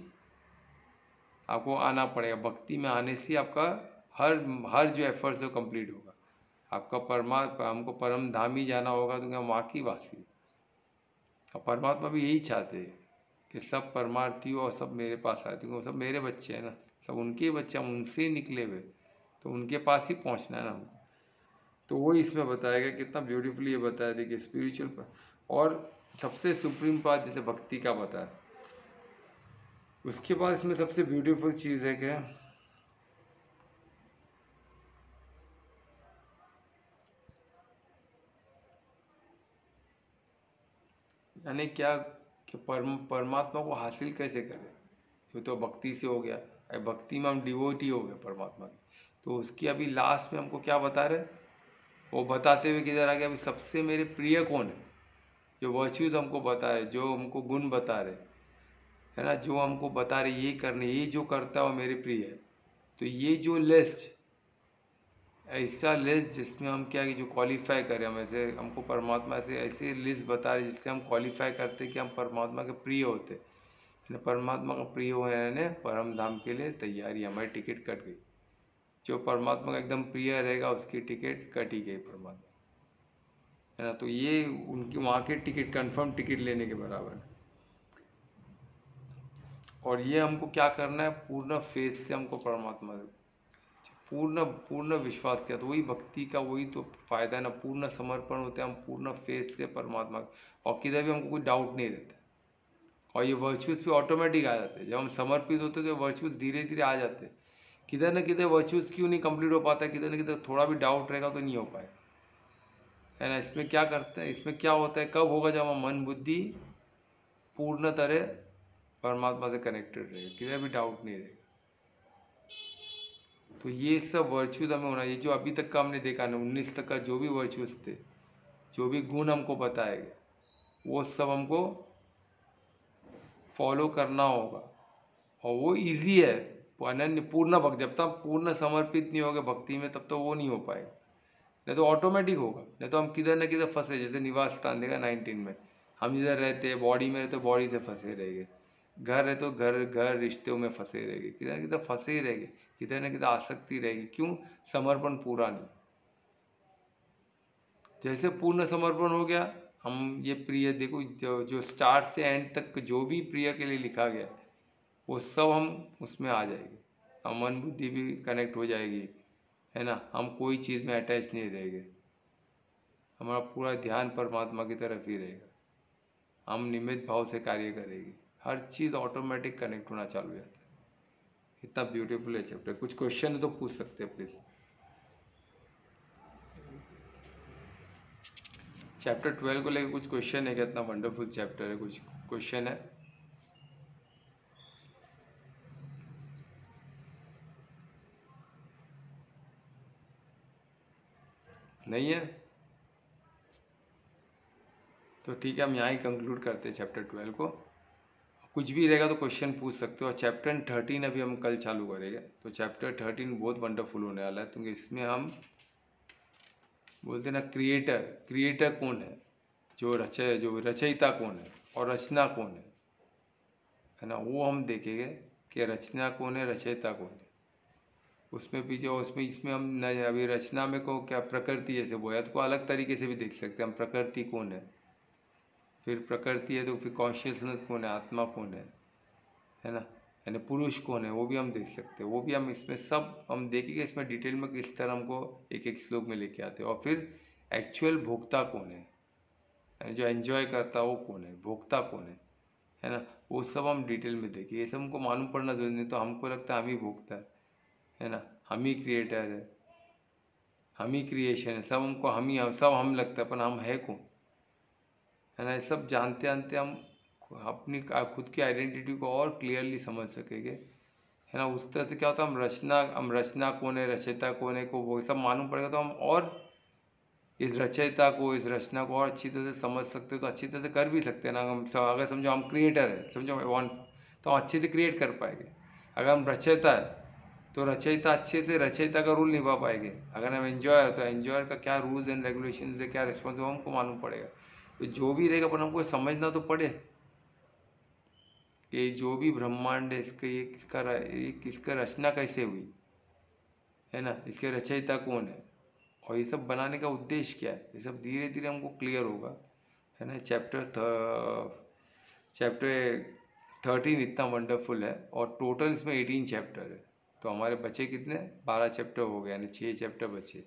आपको आना पड़ेगा। भक्ति में आने से आपका हर हर जो एफर्ट्स है कंप्लीट होगा। आपका हमको परम धाम ही जाना होगा, तो क्या वहाँ की वासी। और परमात्मा भी यही चाहते हैं कि सब परमार्थी हो और सब मेरे पास आए, क्योंकि वो सब मेरे बच्चे हैं ना, सब उनके बच्चे, हम उनसे ही निकले हुए, तो उनके पास ही पहुँचना है ना हमको। तो वो इसमें बताया गया, कितना ब्यूटीफुली ये बताया देखिए स्पिरिचुअल पर। और सबसे सुप्रीम बात जैसे भक्ति का बताया, उसके बाद इसमें सबसे ब्यूटीफुल चीज़ है क्या, यानी क्या कि परमात्मा को हासिल कैसे करें। ये तो भक्ति से हो गया, भक्ति में हम डिवोटी हो गए परमात्मा के। तो उसकी अभी लास्ट में हमको क्या बता रहे, वो बताते हुए किधर आ गया, अभी सबसे मेरे प्रिय कौन है, जो वर्च्यूज हमको बता रहे, जो हमको गुण बता रहे है ना, जो हमको बता रहे ये करने, ये जो करता है वो मेरे प्रिय है। तो ये जो लिस्ट, ऐसा लिस्ट जिसमें हम क्या कि जो क्वालिफाई करें, हम ऐसे हमको परमात्मा से ऐसे लिस्ट बता रहे जिससे हम क्वालिफाई करते कि हम परमात्मा के प्रिय होते। परमात्मा का प्रिय होने परम धाम के लिए तैयारी, हमारी टिकट कट गई। जो परमात्मा का एकदम प्रिय रहेगा उसकी टिकट कट ही गई परमात्मा, है ना। तो ये उनकी वहाँ के टिकट, कंफर्म टिकट लेने के बराबर है। और ये हमको क्या करना है, पूर्ण फेथ से हमको परमात्मा, पूर्ण पूर्ण विश्वास किया, तो वही भक्ति का वही तो फायदा है ना, पूर्ण समर्पण होते हैं हम पूर्ण फेथ से परमात्मा, और किधर भी हमको कोई डाउट नहीं रहता। और ये वर्चुअल्स भी ऑटोमेटिक आ जाते हैं, जब हम समर्पित होते हैं तो वर्चुअल्स धीरे धीरे आ जाते हैं। किधर न किधर वर्चुअल्स क्यों नहीं कंप्लीट हो पाता है, किधर न किधर थोड़ा भी डाउट रहेगा तो नहीं हो पाए, है ना। इसमें क्या करते हैं, इसमें क्या होता है, कब होगा, जब हम मन बुद्धि पूर्ण तरह परमात्मा से कनेक्टेड रहेगा, किधर भी डाउट नहीं रहेगा। तो ये सब वर्च्यूज हमें होना, ये जो अभी तक का हमने देखा ना 19 तक का जो भी वर्च्यूज थे, जो भी गुण हमको बताए गए, वो सब हमको फॉलो करना होगा। और वो इजी है, अनन्य पूर्ण भक्त, जब तक पूर्ण समर्पित नहीं होगा भक्ति में तब तो वो नहीं हो पाएगा, नहीं तो ऑटोमेटिक होगा। नहीं तो हम किधर न किधर फंसे, जैसे निवास स्थान देखा 19 में, हम जिधर रहते हैं बॉडी में रहते, बॉडी से फंसे रहेंगे, घर है तो घर रिश्तों में फंसे रहेंगे, किधर न किधर फंसे ही रहेंगे, किधर न किधर आसक्ति रहेगी। क्यों, समर्पण पूरा नहीं। जैसे पूर्ण समर्पण हो गया, हम ये प्रिय देखो, जो स्टार्ट से एंड तक जो भी प्रिय के लिए लिखा गया वो सब हम उसमें आ जाएगी, हम मन बुद्धि भी कनेक्ट हो जाएगी, है ना। हम कोई चीज़ में अटैच नहीं रहेंगे, हमारा पूरा ध्यान परमात्मा की तरफ ही रहेगा, हम निमित्त भाव से कार्य करेंगे, हर चीज़ ऑटोमेटिक कनेक्ट होना चालू हो जाता है। इतना ब्यूटीफुल है चैप्टर। कुछ क्वेश्चन है तो पूछ सकते हैं प्लीज़। चैप्टर 12 को लेकर कुछ क्वेश्चन है क्या, इतना वंडरफुल चैप्टर है, कुछ क्वेश्चन है? नहीं है तो ठीक है, हम यहाँ ही कंक्लूड करते हैं चैप्टर 12 को। कुछ भी रहेगा तो क्वेश्चन पूछ सकते हो। और चैप्टर 13 अभी हम कल चालू करेंगे, तो चैप्टर 13 बहुत वंडरफुल होने वाला है, क्योंकि इसमें हम बोलते ना क्रिएटर कौन है, जो रचयिता कौन है और रचना कौन है ना, वो हम देखेंगे कि रचना कौन है, रचयिता कौन है। उसमें भी जो इसमें हम अभी रचना में को क्या प्रकृति जैसे बोया, उसको अलग तरीके से भी देख सकते हैं हम, प्रकृति कौन है, फिर प्रकृति है तो फिर कॉन्शियसनेस कौन है, आत्मा कौन है ना, यानी पुरुष कौन है, वो भी हम देख सकते हैं। वो भी हम इसमें सब हम देखेंगे, इसमें डिटेल में किस तरह हमको एक एक श्लोक में लेके आते हैं। और फिर एक्चुअल भोक्ता कौन है, यानी जो एंजॉय करता है वो कौन है, भोक्ता कौन है ना, वो सब हम डिटेल में देखेंगे। ये सब हमको मालूम पड़ना जरूरी नहीं, तो हमको लगता है हम ही भोक्ता है ना, हम ही क्रिएटर है, हम ही क्रिएशन है, सब हमको सब हम लगता है, पर हम है कौन, है ना। ये सब जानते जानते हम अपनी खुद की आइडेंटिटी को और क्लियरली समझ सकेंगे, है ना। उस तरह से क्या होता है, हम रचना कौन है, रचयिता कौन है को वो सब मालूम पड़ेगा, तो हम और इस रचयिता को, इस रचना को और अच्छी तरह से समझ सकते हो, तो अच्छी तरह से कर भी सकते हैं ना। हम अगर समझो हम क्रिएटर है, समझो तो हम अच्छे से क्रिएट कर पाएंगे। अगर हम रचयिता है तो रचयिता अच्छे से रचयिता का रूल निभा पाएंगे। अगर हम एंजॉयर है तो एंजॉयर का क्या रूल्स एंड रेगुलेशन है, क्या रिस्पॉन्स, हमको मालूम पड़ेगा। तो जो भी रहेगा पर हमको समझना तो पड़े, कि जो भी ब्रह्मांड है इसके ये किसका रचना कैसे हुई है ना, इसके रचयिता कौन है और ये सब बनाने का उद्देश्य क्या है, ये सब धीरे धीरे हमको क्लियर होगा, है ना। चैप्टर 13 इतना वंडरफुल है और टोटल इसमें 18 चैप्टर है। तो हमारे बचे कितने, 12 चैप्टर हो गए, यानी 6 चैप्टर बचे।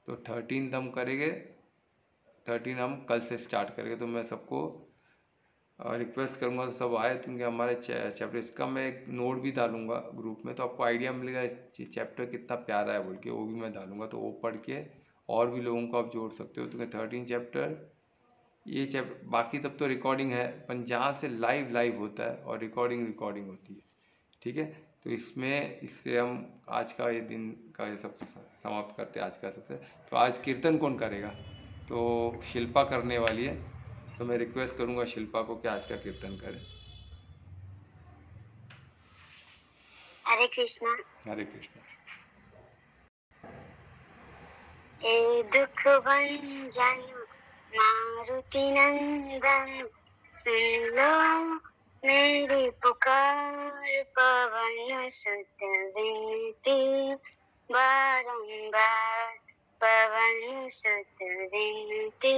तो 13 हम करेंगे, 13 हम कल से स्टार्ट करेंगे। तो मैं सबको रिक्वेस्ट करूँगा सब आए, क्योंकि हमारे चैप्टर, इसका मैं एक नोट भी डालूंगा ग्रुप में, तो आपको आइडिया मिलेगा इस चैप्टर कितना प्यारा है बोल के, वो भी मैं डालूंगा। तो वो पढ़ के और भी लोगों को आप जोड़ सकते हो। तो 13 चैप्टर ये चैप्टर, बाकी तब तो रिकॉर्डिंग है, पर जहाँ से लाइव होता है और रिकॉर्डिंग होती है, ठीक है। तो इससे हम आज का ये दिन का ये सब समाप्त करते हैं आज का सत्र। तो आज कीर्तन कौन करेगा, तो शिल्पा करने वाली है, तो मैं रिक्वेस्ट करूंगा शिल्पा को कि आज का कीर्तन करे। हरे कृष्णा। हरे कृष्णा। हे दुख भंजन मारुति नंदन, सुन लो मेरी पुकार, पवन सुत विनती बारंबार, पवन सुत विनती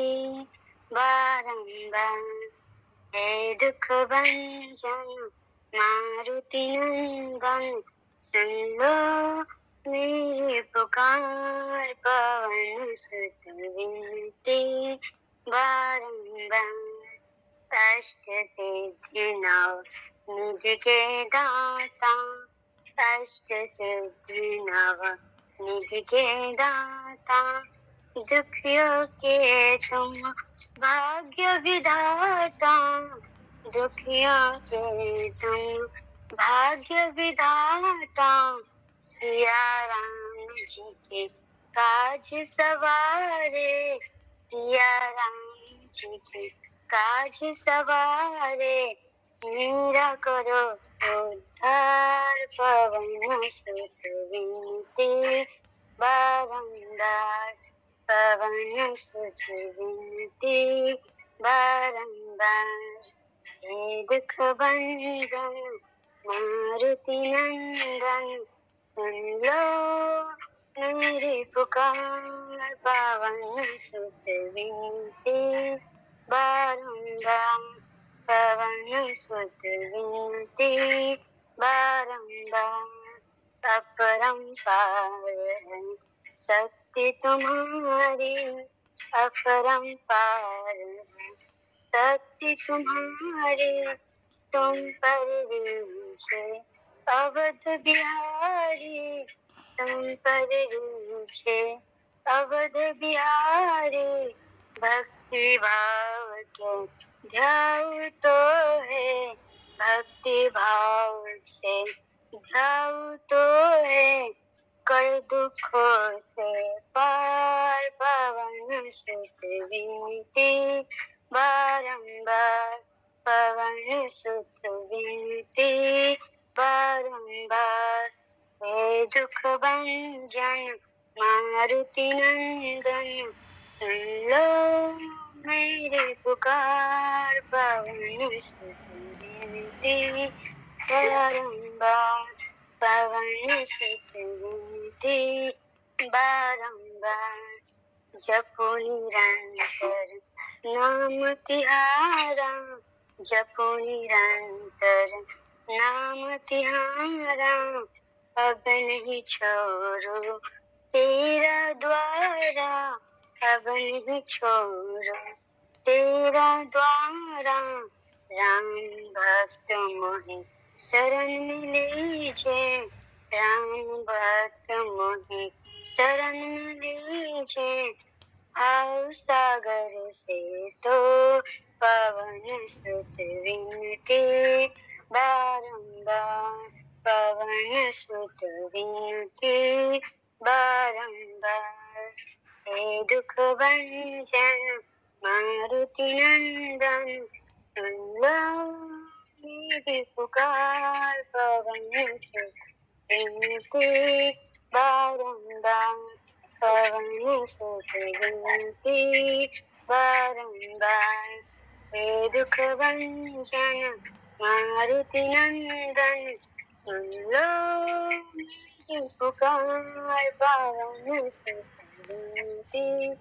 बारंबार। हे दुख भंजन मारुति नंदन, सुन लो मेरी पुकार, पवन सुत विनती बारंबार। अष्ट सिद्धि नव निधि के दाता, अष्ट सिद्धि नव निधि के दाता, दुखियों के तुम भाग्य विधाता, दुखियों के तुम भाग्य विधाता। सिया राम जी के काज सवारे, सिया राम जी के काज सवारे, मेरा करो उद्धार, पवन सुत विनती बारंबार, पवन सुत विनती बारंबार। हे दुख भंजन मारुति नंदन, सुन लो मेरी पुकार, पवन सुत विनती बारंबार, पवन सुत विनती बारंबार। अपरंपार है शक्ति तुम्हारी, अपरंपार है शक्ति तुम्हारी, तुम पर रीझे अवध बिहारी, तुम पर रीझे अवध बिहारी। भक्ति भाव के ध्याऊ तो है, भक्ति भाव से ध्याऊ तो है, कर दुखों से पार, पवन सुत विनती बारंबार, पवन सुत विनती बारंबार। हे दुख भंजन मारुति नंदन, सुन लो मेरी पुकार, पवन सुत विनती बारंबार, पवन सुत विनती बारंबार। जपो निरंतर नाम तिहारा, जपो निरंतर नाम तिहारा, अब नहीं छोड़ो तेरा द्वारा, अब नहीं छोड़ो तेरा द्वारा। राम भक्त मोहि शरण में लीजे, राम भक्त मोहि शरण में लीजे, आओ सागर से तो पवन सुत विनती बारंबार, पवन सुत विनती बारंबार। हे दुख भंजन मारुति नंदन, सुन लो मेरी पुकार, पवन सुत विनती बारंबार, पवन सुत विनती बारंबार। हे दुख भंजन मारुति नंदन सुन लो मेरी पुकार, पावन सुत विनती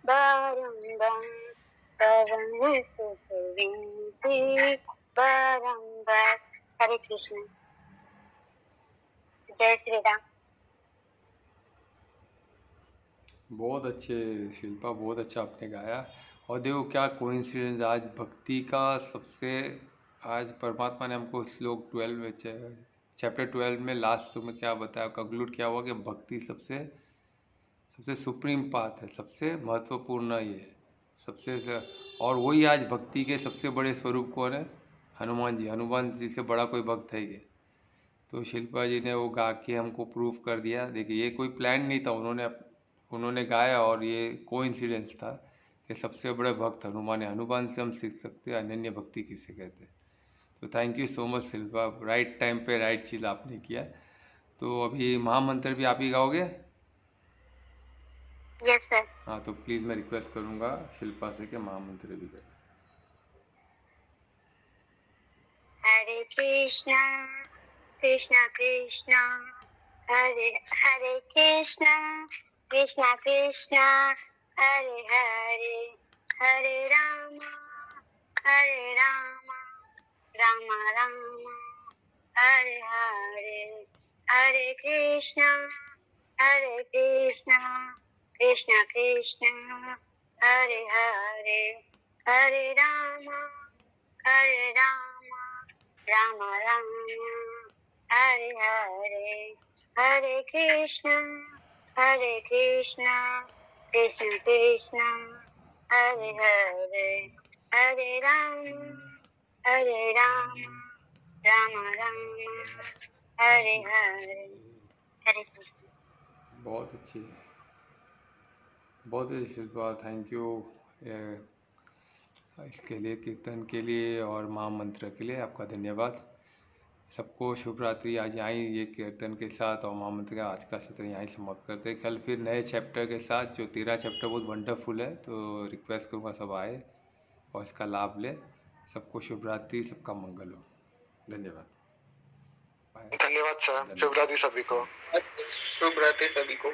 बारंबार, पवन सुत विनती बारंबार। हरे कृष्ण। जय श्री राम। बहुत अच्छे शिल्पा, बहुत अच्छा आपने गाया। और देखो क्या कोइंसिडेंस, आज भक्ति का सबसे, आज परमात्मा ने हमको श्लोक 12 में, चैप्टर 12 में लास्ट श्लोक में क्या बताया, कंक्लूड क्या हुआ कि भक्ति सबसे सबसे सुप्रीम पाथ है, सबसे महत्वपूर्ण ये है, और वही आज भक्ति के सबसे बड़े स्वरूप कौन है? हनुमान जी। हनुमान जी से बड़ा कोई भक्त है ये? तो शिल्पा जी ने वो गा के हमको प्रूव कर दिया। देखिए ये कोई प्लान नहीं था, उन्होंने गाया और ये कोइंसिडेंस था कि सबसे बड़े भक्त हनुमान है। हनुमान से हम सीख सकते हैं अनन्य भक्ति किसे कहते हैं। तो thank you so much Shilpa, right time पे राइट चीज़ आपने किया। तो अभी महामंत्र भी आप ही गाओगे? Yes sir. हाँ, तो प्लीज़ मैं रिक्वेस्ट करूँगा शिल्पा से कि महामंत्र भी करें। हरे कृष्णा कृष्णा कृष्णा हरे हरे, कृष्णा कृष्णा कृष्णा हरे हरे, हरे राम राम राम हरे हरे, हरे कृष्णा कृष्णा कृष्णा हरे हरे, हरे राम राम राम हरे हरे, हरे कृष्णा कृष्णा कृष्णा हरे हरे, हरे राम राम राम हरे हरे, हरे कृष्ण। बहुत अच्छी शिल्पा, थैंक यू इसके लिए, कीर्तन के लिए और महामंत्र के लिए आपका धन्यवाद। सबको शुभ रात्रि। आज यहीं ये कीर्तन के साथ और महामंत्र का आज का सत्र यहीं समाप्त करते हैं। कल फिर नए चैप्टर के साथ, जो 13 चैप्टर बहुत वंडरफुल है, तो रिक्वेस्ट करूँगा सब आए और इसका लाभ ले। सबको शुभ रात्रि, सबका मंगल हो। धन्यवाद। धन्यवाद सर, शुभ रात्रि सभी को। शुभ रात्रि सभी को।